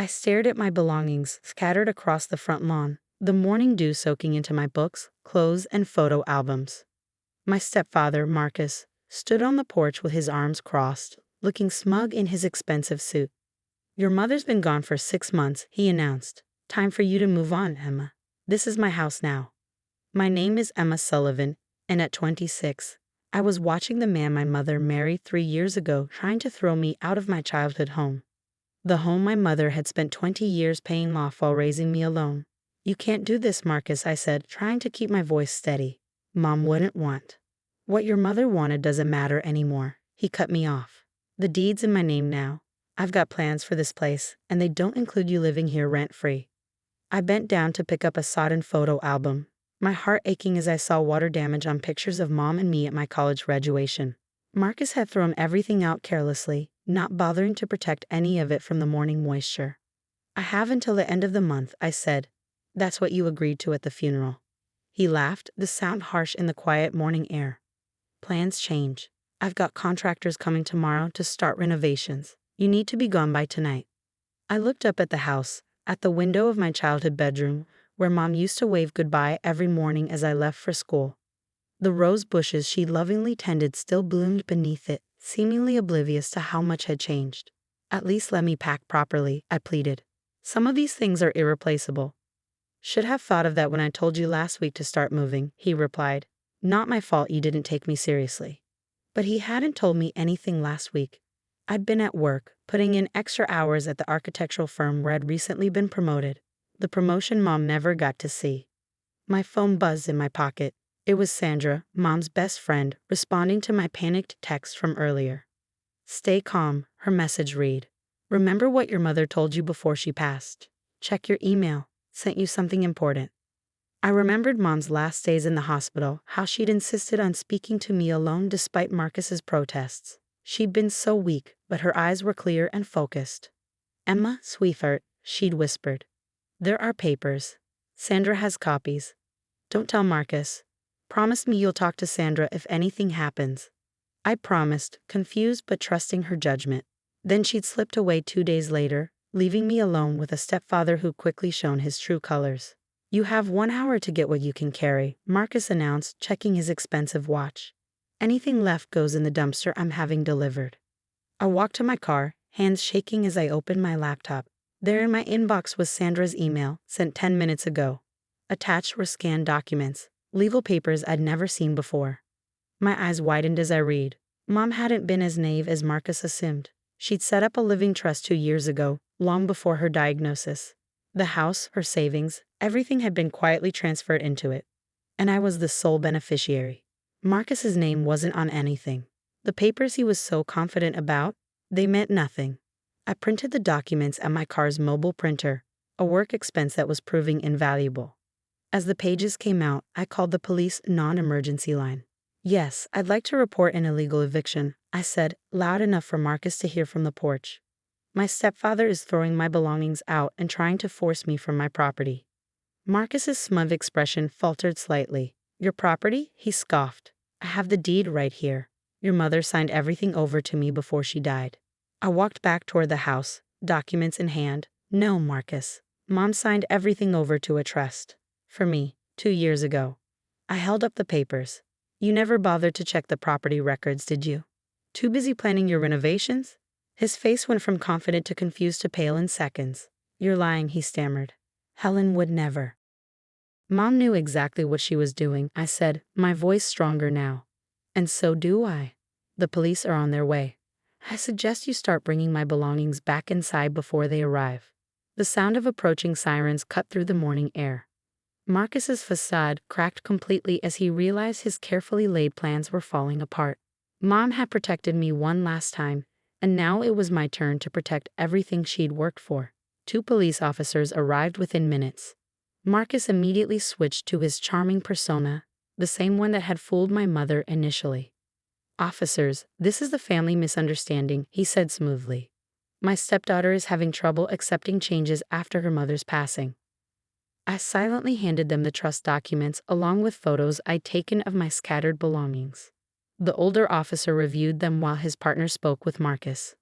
I stared at my belongings scattered across the front lawn, the morning dew soaking into my books, clothes, and photo albums. My stepfather, Marcus, stood on the porch with his arms crossed, looking smug in his expensive suit. "Your mother's been gone for 6 months," he announced. "Time for you to move on, Emma. This is my house now." My name is Emma Sullivan, and at 26, I was watching the man my mother married 3 years ago trying to throw me out of my childhood home. The home my mother had spent 20 years paying off while raising me alone. "You can't do this, Marcus," I said, trying to keep my voice steady. "Mom wouldn't want." "What your mother wanted doesn't matter anymore," he cut me off. "The deed's in my name now. I've got plans for this place, and they don't include you living here rent-free." I bent down to pick up a sodden photo album, my heart aching as I saw water damage on pictures of Mom and me at my college graduation. Marcus had thrown everything out carelessly, not bothering to protect any of it from the morning moisture. "I have until the end of the month," I said. "That's what you agreed to at the funeral." He laughed, the sound harsh in the quiet morning air. "Plans change. I've got contractors coming tomorrow to start renovations. You need to be gone by tonight." I looked up at the house, at the window of my childhood bedroom, where Mom used to wave goodbye every morning as I left for school. The rose bushes she lovingly tended still bloomed beneath it, seemingly oblivious to how much had changed. "At least let me pack properly," I pleaded. "Some of these things are irreplaceable." "Should have thought of that when I told you last week to start moving," he replied. "Not my fault you didn't take me seriously." But he hadn't told me anything last week. I'd been at work, putting in extra hours at the architectural firm where I'd recently been promoted, the promotion Mom never got to see. My phone buzzed in my pocket. It was Sandra, Mom's best friend, responding to my panicked text from earlier. "Stay calm," her message read. "Remember what your mother told you before she passed. Check your email. Sent you something important." I remembered Mom's last days in the hospital, how she'd insisted on speaking to me alone despite Marcus's protests. She'd been so weak, but her eyes were clear and focused. "Emma, sweetheart," she'd whispered. "There are papers. Sandra has copies. Don't tell Marcus. Promise me you'll talk to Sandra if anything happens." I promised, confused but trusting her judgment. Then she'd slipped away 2 days later, leaving me alone with a stepfather who quickly shown his true colors. "You have 1 hour to get what you can carry," Marcus announced, checking his expensive watch. "Anything left goes in the dumpster I'm having delivered." I walked to my car, hands shaking as I opened my laptop. There in my inbox was Sandra's email, sent 10 minutes ago. Attached were scanned documents, legal papers I'd never seen before. My eyes widened as I read. Mom hadn't been as naive as Marcus assumed. She'd set up a living trust 2 years ago, long before her diagnosis. The house, her savings, everything had been quietly transferred into it. And I was the sole beneficiary. Marcus's name wasn't on anything. The papers he was so confident about, they meant nothing. I printed the documents at my car's mobile printer, a work expense that was proving invaluable. As the pages came out, I called the police non-emergency line. "Yes, I'd like to report an illegal eviction," I said, loud enough for Marcus to hear from the porch. "My stepfather is throwing my belongings out and trying to force me from my property." Marcus's smug expression faltered slightly. "Your property?" he scoffed. "I have the deed right here. Your mother signed everything over to me before she died." I walked back toward the house, documents in hand. "No, Marcus. Mom signed everything over to a trust. For me, 2 years ago." I held up the papers. "You never bothered to check the property records, did you? Too busy planning your renovations?" His face went from confident to confused to pale in seconds. "You're lying," he stammered. "Helen would never." "Mom knew exactly what she was doing," I said, my voice stronger now. "And so do I. The police are on their way. I suggest you start bringing my belongings back inside before they arrive." The sound of approaching sirens cut through the morning air. Marcus's facade cracked completely as he realized his carefully laid plans were falling apart. Mom had protected me one last time, and now it was my turn to protect everything she'd worked for. 2 police officers arrived within minutes. Marcus immediately switched to his charming persona, the same one that had fooled my mother initially. "Officers, this is the family misunderstanding," he said smoothly. "My stepdaughter is having trouble accepting changes after her mother's passing." I silently handed them the trust documents along with photos I'd taken of my scattered belongings. The older officer reviewed them while his partner spoke with Marcus.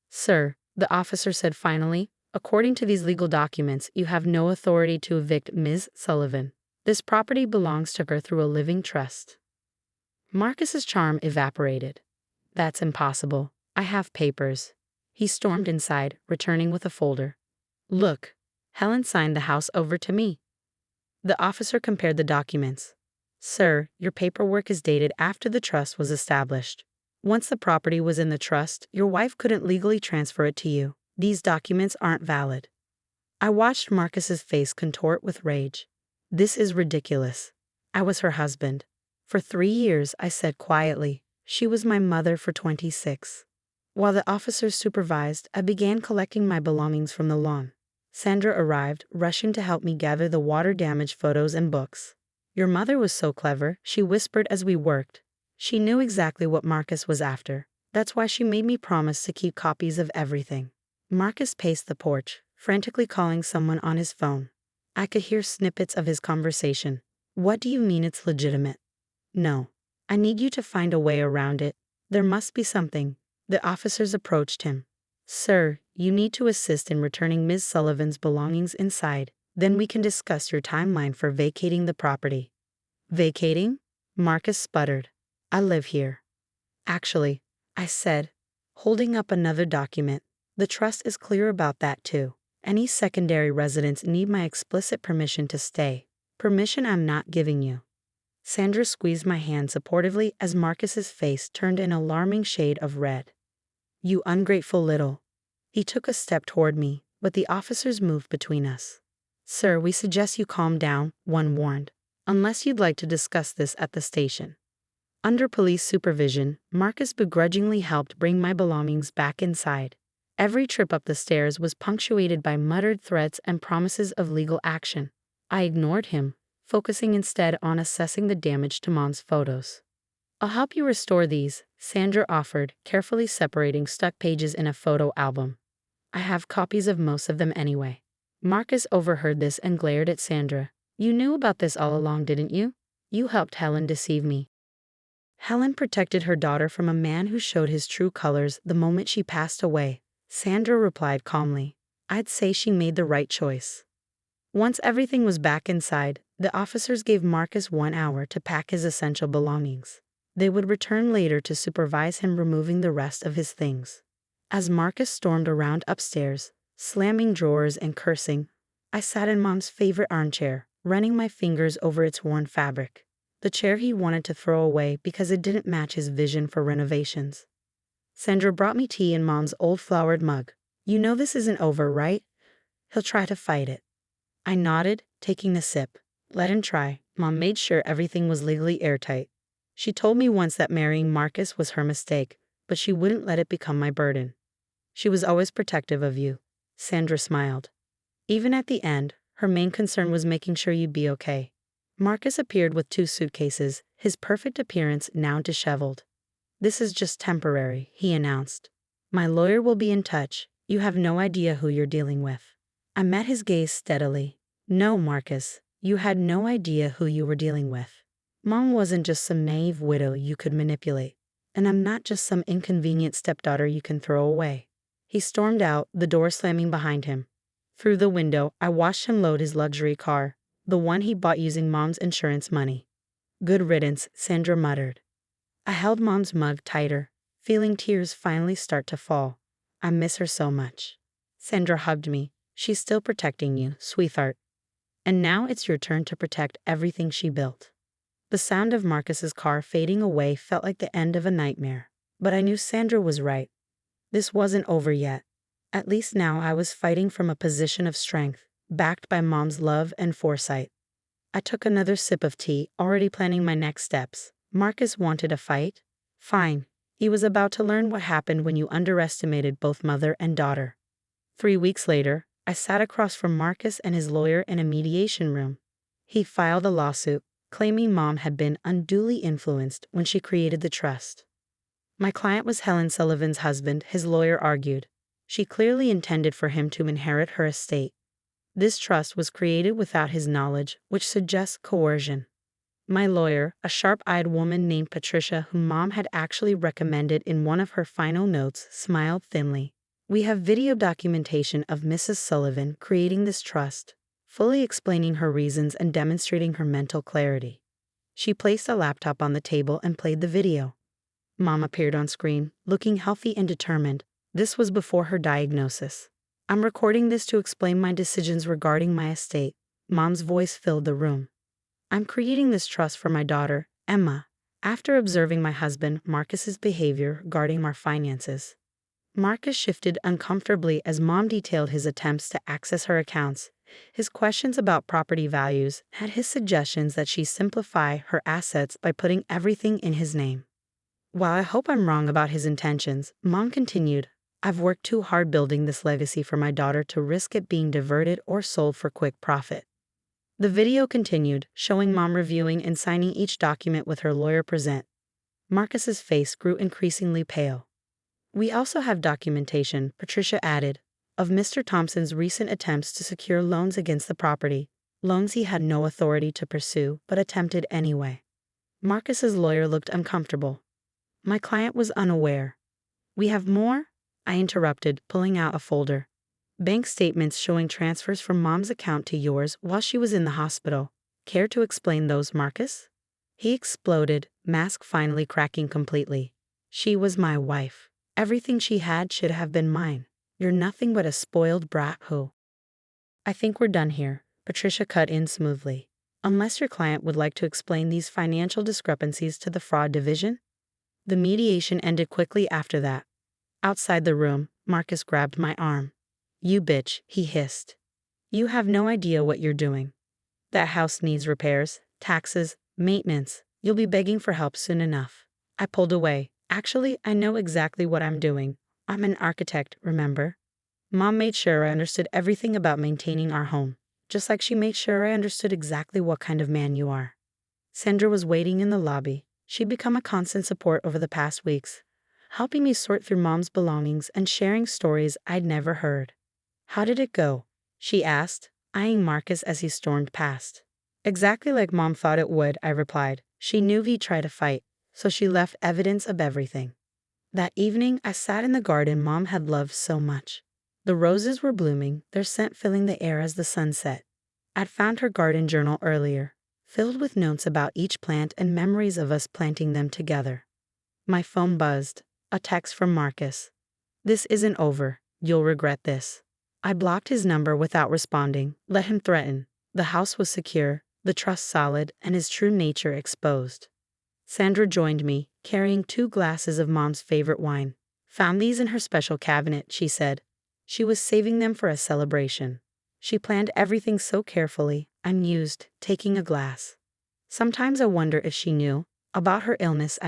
"Sir," the officer said finally, According to these legal documents, you have no authority to evict Ms. Sullivan. This property belongs to her through a living trust. Marcus's charm evaporated. That's impossible. I have papers. He stormed inside, returning with a folder. Look, Helen signed the house over to me. The officer compared the documents. Sir, your paperwork is dated after the trust was established. Once the property was in the trust, your wife couldn't legally transfer it to you. These documents aren't valid. I watched Marcus's face contort with rage. This is ridiculous. I was her husband. For 3 years, I said quietly. She was my mother for 26. While the officers supervised, I began collecting my belongings from the lawn. Sandra arrived, rushing to help me gather the water-damaged photos and books. Your mother was so clever, she whispered as we worked. She knew exactly what Marcus was after. That's why she made me promise to keep copies of everything. Marcus paced the porch, frantically calling someone on his phone. I could hear snippets of his conversation. What do you mean it's legitimate? No. I need you to find a way around it. There must be something. The officers approached him. Sir, you need to assist in returning Ms. Sullivan's belongings inside. Then we can discuss your timeline for vacating the property. Vacating? Marcus sputtered. I live here. Actually, I said, holding up another document. The trust is clear about that too. Any secondary residents need my explicit permission to stay. Permission I'm not giving you. Sandra squeezed my hand supportively as Marcus's face turned an alarming shade of red. You ungrateful little. He took a step toward me, but the officers moved between us. Sir, we suggest you calm down, one warned, unless you'd like to discuss this at the station. Under police supervision, Marcus begrudgingly helped bring my belongings back inside. Every trip up the stairs was punctuated by muttered threats and promises of legal action. I ignored him, focusing instead on assessing the damage to Mom's photos. I'll help you restore these, Sandra offered, carefully separating stuck pages in a photo album. I have copies of most of them anyway. Marcus overheard this and glared at Sandra. You knew about this all along, didn't you? You helped Helen deceive me. Helen protected her daughter from a man who showed his true colors the moment she passed away, Sandra replied calmly. I'd say she made the right choice. Once everything was back inside, the officers gave Marcus 1 hour to pack his essential belongings. They would return later to supervise him removing the rest of his things. As Marcus stormed around upstairs, slamming drawers and cursing, I sat in Mom's favorite armchair, running my fingers over its worn fabric. The chair he wanted to throw away because it didn't match his vision for renovations. Sandra brought me tea in Mom's old flowered mug. You know this isn't over, right? He'll try to fight it. I nodded, taking the sip. Let him try. Mom made sure everything was legally airtight. She told me once that marrying Marcus was her mistake, but she wouldn't let it become my burden. She was always protective of you. Sandra smiled. Even at the end, her main concern was making sure you'd be okay. Marcus appeared with 2 suitcases, his perfect appearance now disheveled. This is just temporary, he announced. My lawyer will be in touch. You have no idea who you're dealing with. I met his gaze steadily. No, Marcus, you had no idea who you were dealing with. Mom wasn't just some naive widow you could manipulate. And I'm not just some inconvenient stepdaughter you can throw away. He stormed out, the door slamming behind him. Through the window, I watched him load his luxury car, the one he bought using Mom's insurance money. Good riddance, Sandra muttered. I held Mom's mug tighter, feeling tears finally start to fall. I miss her so much. Sandra hugged me. She's still protecting you, sweetheart. And now it's your turn to protect everything she built. The sound of Marcus's car fading away felt like the end of a nightmare. But I knew Sandra was right. This wasn't over yet. At least now I was fighting from a position of strength, backed by Mom's love and foresight. I took another sip of tea, already planning my next steps. Marcus wanted a fight? Fine. He was about to learn what happened when you underestimated both mother and daughter. 3 weeks later, I sat across from Marcus and his lawyer in a mediation room. He filed a lawsuit, claiming Mom had been unduly influenced when she created the trust. My client was Helen Sullivan's husband, his lawyer argued. She clearly intended for him to inherit her estate. This trust was created without his knowledge, which suggests coercion. My lawyer, a sharp-eyed woman named Patricia whom Mom had actually recommended in one of her final notes, smiled thinly. We have video documentation of Mrs. Sullivan creating this trust, fully explaining her reasons and demonstrating her mental clarity. She placed a laptop on the table and played the video. Mom appeared on screen, looking healthy and determined. This was before her diagnosis. I'm recording this to explain my decisions regarding my estate. Mom's voice filled the room. I'm creating this trust for my daughter, Emma, after observing my husband, Marcus's behavior regarding our finances. Marcus shifted uncomfortably as Mom detailed his attempts to access her accounts, his questions about property values, and his suggestions that she simplify her assets by putting everything in his name. While I hope I'm wrong about his intentions, Mom continued, I've worked too hard building this legacy for my daughter to risk it being diverted or sold for quick profit. The video continued, showing Mom reviewing and signing each document with her lawyer present. Marcus's face grew increasingly pale. We also have documentation, Patricia added, of Mr. Thompson's recent attempts to secure loans against the property, loans he had no authority to pursue but attempted anyway. Marcus's lawyer looked uncomfortable. My client was unaware. We have more? I interrupted, pulling out a folder. Bank statements showing transfers from Mom's account to yours while she was in the hospital. Care to explain those, Marcus? He exploded, mask finally cracking completely. She was my wife. Everything she had should have been mine. You're nothing but a spoiled brat who. I think we're done here, Patricia cut in smoothly. Unless your client would like to explain these financial discrepancies to the fraud division? The mediation ended quickly after that. Outside the room, Marcus grabbed my arm. You bitch, he hissed. You have no idea what you're doing. That house needs repairs, taxes, maintenance. You'll be begging for help soon enough. I pulled away. Actually, I know exactly what I'm doing. I'm an architect, remember? Mom made sure I understood everything about maintaining our home, just like she made sure I understood exactly what kind of man you are. Sandra was waiting in the lobby. She'd become a constant support over the past weeks, helping me sort through Mom's belongings and sharing stories I'd never heard. How did it go? She asked, eyeing Marcus as he stormed past. Exactly like Mom thought it would, I replied. She knew he'd try to fight, so she left evidence of everything. That evening, I sat in the garden Mom had loved so much. The roses were blooming, their scent filling the air as the sun set. I'd found her garden journal earlier, filled with notes about each plant and memories of us planting them together. My phone buzzed, a text from Marcus. This isn't over, you'll regret this. I blocked his number without responding, let him threaten. The house was secure, the trust solid, and his true nature exposed. Sandra joined me, carrying 2 glasses of Mom's favorite wine. Found these in her special cabinet, she said. She was saving them for a celebration. She planned everything so carefully, I mused, taking a glass. Sometimes I wonder if she knew, about her illness,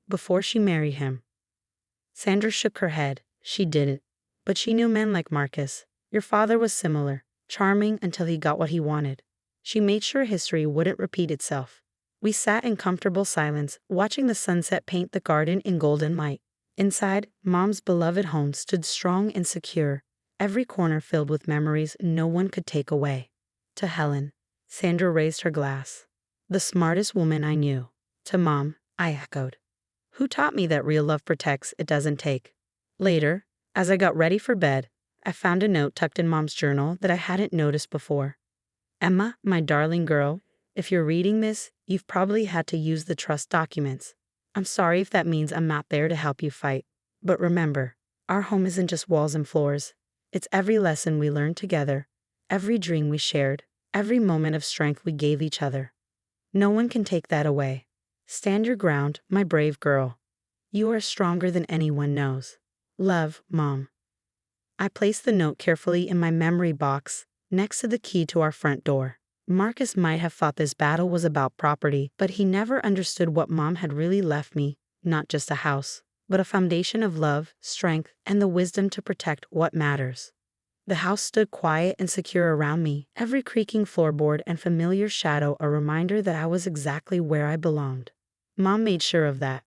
before she married him. Sandra shook her head. She didn't. But she knew men like Marcus. Your father was similar, charming until he got what he wanted. She made sure history wouldn't repeat itself. We sat in comfortable silence, watching the sunset paint the garden in golden light. Inside, Mom's beloved home stood strong and secure, every corner filled with memories no one could take away. To Helen, Sandra raised her glass. The smartest woman I knew. To Mom, I echoed. Who taught me that real love protects, it doesn't take? Later, as I got ready for bed, I found a note tucked in Mom's journal that I hadn't noticed before. Emma, my darling girl, if you're reading this, you've probably had to use the trust documents. I'm sorry if that means I'm not there to help you fight. But remember, our home isn't just walls and floors. It's every lesson we learned together, every dream we shared, every moment of strength we gave each other. No one can take that away. Stand your ground, my brave girl. You are stronger than anyone knows. Love, Mom. I placed the note carefully in my memory box, next to the key to our front door. Marcus might have thought this battle was about property, but he never understood what Mom had really left me, not just a house, but a foundation of love, strength, and the wisdom to protect what matters. The house stood quiet and secure around me, every creaking floorboard and familiar shadow a reminder that I was exactly where I belonged. Mom made sure of that.